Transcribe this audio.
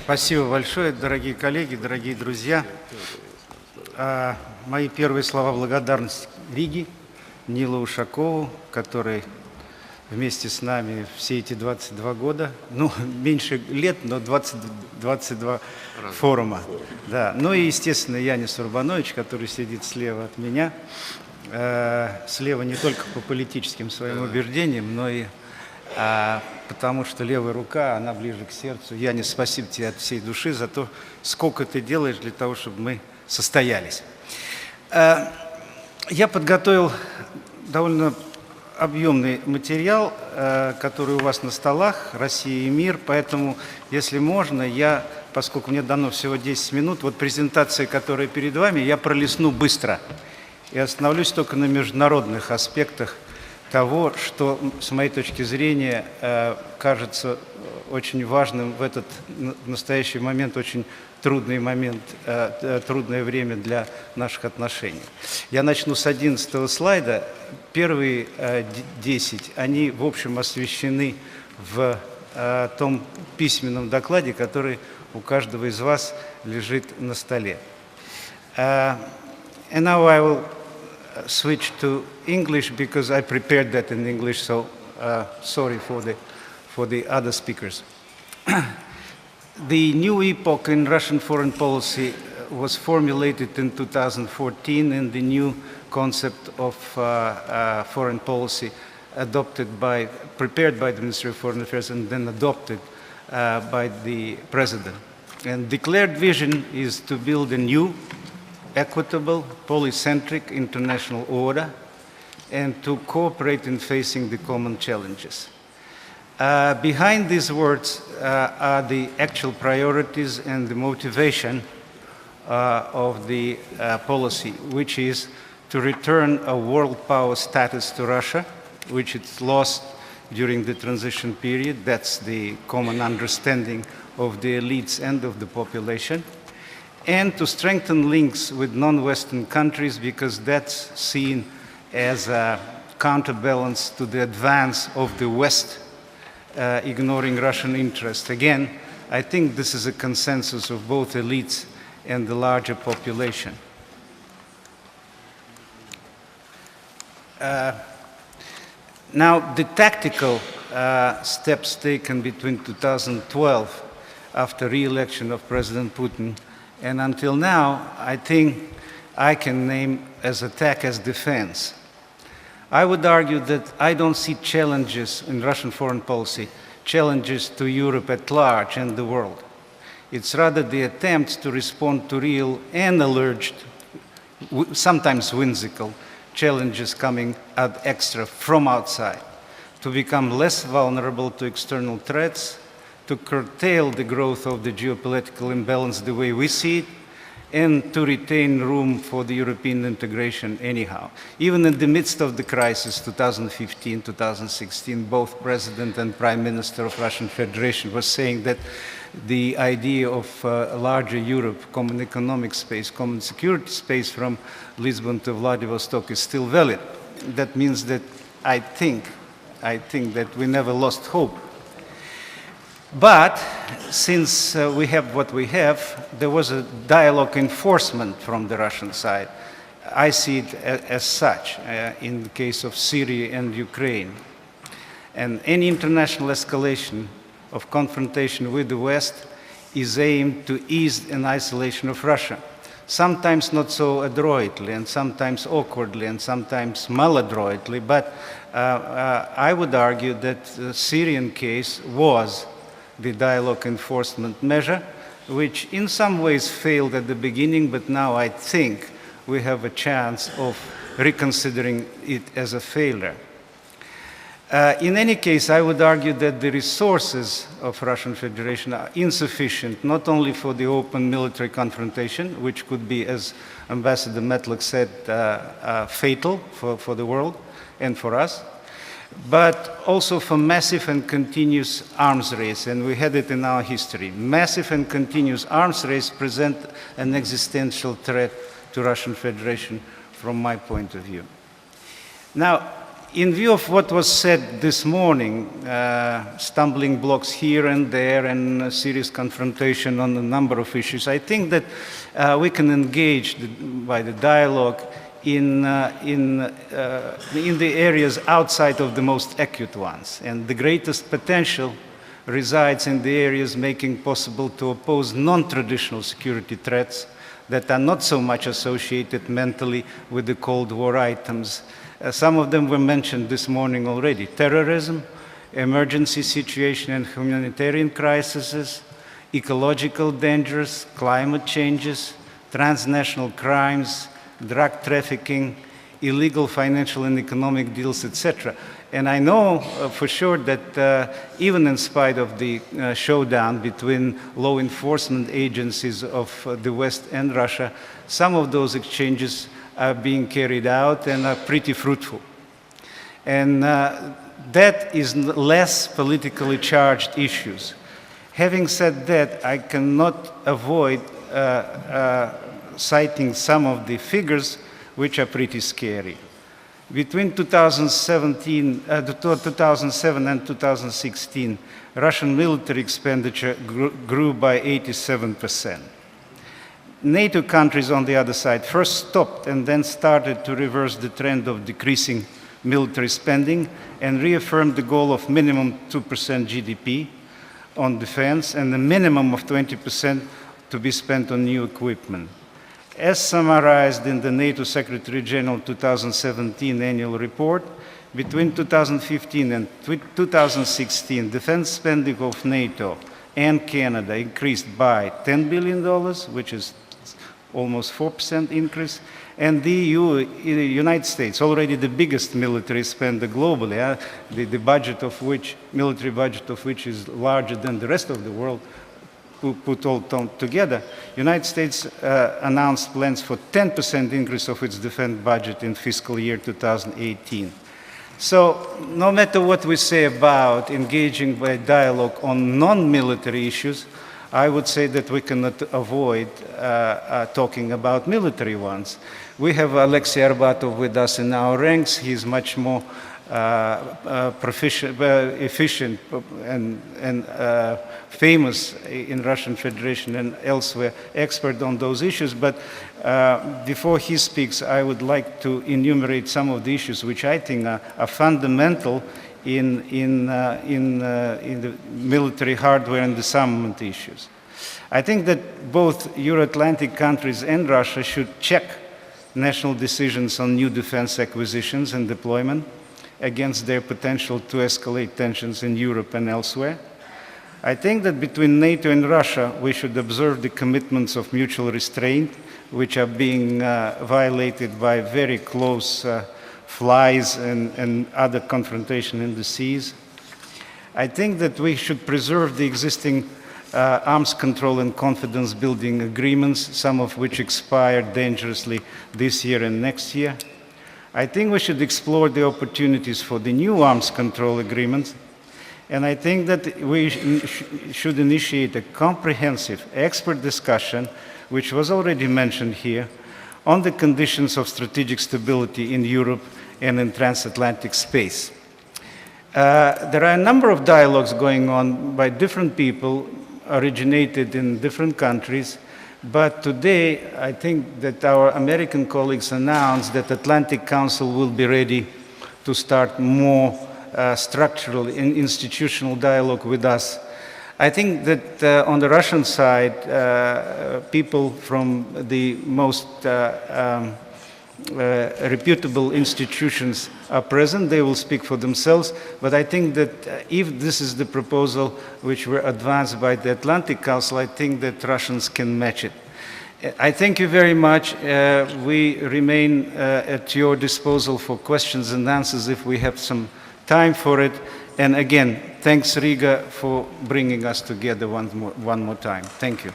Спасибо большое, дорогие коллеги, дорогие друзья. Мои первые слова благодарности Риге, Нилу Ушакову, который вместе с нами все эти 22 года, ну, меньше лет, но 22 форума. Да. Ну и, естественно, Янис Урбанович, который сидит слева от меня. Слева не только по политическим своим убеждениям, но и потому что левая рука, она ближе к сердцу. Янис, спасибо тебе от всей души за то, сколько ты делаешь для того, чтобы мы состоялись. Я подготовил довольно объемный материал, который у вас на столах, «Россия и мир», поэтому, если можно, я, поскольку мне дано всего 10 минут, вот презентация, которая перед вами, я пролистну быстро и остановлюсь только на международных аспектах того, что, с моей точки зрения, кажется очень важным в этот настоящий момент, очень трудный момент, трудное время для наших отношений. Я начну с 11-го слайда. Первые 10, они, в общем, освещены в том письменном докладе, который у каждого из вас лежит на столе. And now I will switch to English because I prepared that in English, so sorry for the other speakers. The new epoch in Russian foreign policy was formulated in 2014 in the new concept of foreign policy prepared by the Ministry of Foreign Affairs and then adopted by the President. And declared vision is to build a new, equitable, polycentric international order and to cooperate in facing the common challenges. Behind these words are the actual priorities and the motivation of the policy, which is to return a world power status to Russia, which it lost during the transition period. That's the common understanding of the elites and of the population. And to strengthen links with non-Western countries, because that's seen as a counterbalance to the advance of the West, ignoring Russian interests. Again, I think this is a consensus of both elites and the larger population. Now, the tactical steps taken between 2012, after re-election of President Putin, and until now, I think I can name as attack as defense. I would argue that I don't see challenges in Russian foreign policy, challenges to Europe at large and the world. It's rather the attempts to respond to real and alleged, sometimes whimsical, challenges coming ad extra from outside, to become less vulnerable to external threats, to curtail the growth of the geopolitical imbalance the way we see it, and to retain room for the European integration anyhow. Even in the midst of the crisis, 2015, 2016, both President and Prime Minister of Russian Federation was saying that the idea of a larger Europe, common economic space, common security space from Lisbon to Vladivostok is still valid. That means that I think that we never lost hope. But since we have what we have, there was a dialogue enforcement from the Russian side. I see it as such in the case of Syria and Ukraine. And any international escalation of confrontation with the West is aimed to ease an isolation of Russia. Sometimes not so adroitly, and sometimes awkwardly, and sometimes maladroitly, but I would argue that the Syrian case was the dialogue enforcement measure, which in some ways failed at the beginning, but now I think we have a chance of reconsidering it as a failure. In any case, I would argue that the resources of Russian Federation are insufficient, not only for the open military confrontation, which could be, as Ambassador Metlick said, fatal for the world and for us, but also for massive and continuous arms race, and we had it in our history. Massive and continuous arms race present an existential threat to Russian Federation from my point of view. Now, in view of what was said this morning, stumbling blocks here and there and serious confrontation on a number of issues, I think that we can engage by the dialogue in the areas outside of the most acute ones. And the greatest potential resides in the areas making possible to oppose non-traditional security threats that are not so much associated mentally with the Cold War items. Some of them were mentioned this morning already. Terrorism, emergency situation and humanitarian crises, ecological dangers, climate changes, transnational crimes, drug trafficking, illegal financial and economic deals, etc. And I know for sure that even in spite of the showdown between law enforcement agencies of the West and Russia, some of those exchanges are being carried out and are pretty fruitful. And that is less politically charged issues. Having said that, I cannot avoid citing some of the figures which are pretty scary. Between 2007 and 2016, Russian military expenditure grew by 87%. NATO countries, on the other side, first stopped and then started to reverse the trend of decreasing military spending and reaffirmed the goal of minimum 2% GDP on defense and a minimum of 20% to be spent on new equipment. As summarized in the NATO Secretary General 2017 annual report, between 2015 and 2016, defense spending of NATO and Canada increased by $10 billion, which is almost 4% increase, and the EU, the United States, already the biggest military spender globally, the budget of which, military budget of which is larger than the rest of the world, put all together, United States announced plans for 10% increase of its defense budget in fiscal year 2018. So no matter what we say about engaging by dialogue on non-military issues, I would say that we cannot avoid talking about military ones. We have Alexei Arbatov with us in our ranks. He's much more efficient and famous in Russian Federation and elsewhere, expert on those issues. But before he speaks, I would like to enumerate some of the issues which I think are fundamental in the military hardware and disarmament issues. I think that both Euro-Atlantic countries and Russia should check national decisions on new defense acquisitions and deployment against their potential to escalate tensions in Europe and elsewhere. I think that between NATO and Russia, we should observe the commitments of mutual restraint, which are being violated by very close flies and other confrontation in the seas. I think that we should preserve the existing arms control and confidence building agreements, some of which expire dangerously this year and next year. I think we should explore the opportunities for the new arms control agreements, and I think that we should initiate a comprehensive expert discussion, which was already mentioned here, on the conditions of strategic stability in Europe and in transatlantic space. There are a number of dialogues going on by different people, originated in different countries, but today I think that our American colleagues announced that Atlantic Council will be ready to start more structural and institutional dialogue with us. I think that on the Russian side, people from the most reputable institutions are present. They will speak for themselves, but I think that if this is the proposal which were advanced by the Atlantic Council, I think that Russians can match it. I thank you very much. We remain at your disposal for questions and answers if we have some time for it. And again, thanks Riga for bringing us together one more time. Thank you.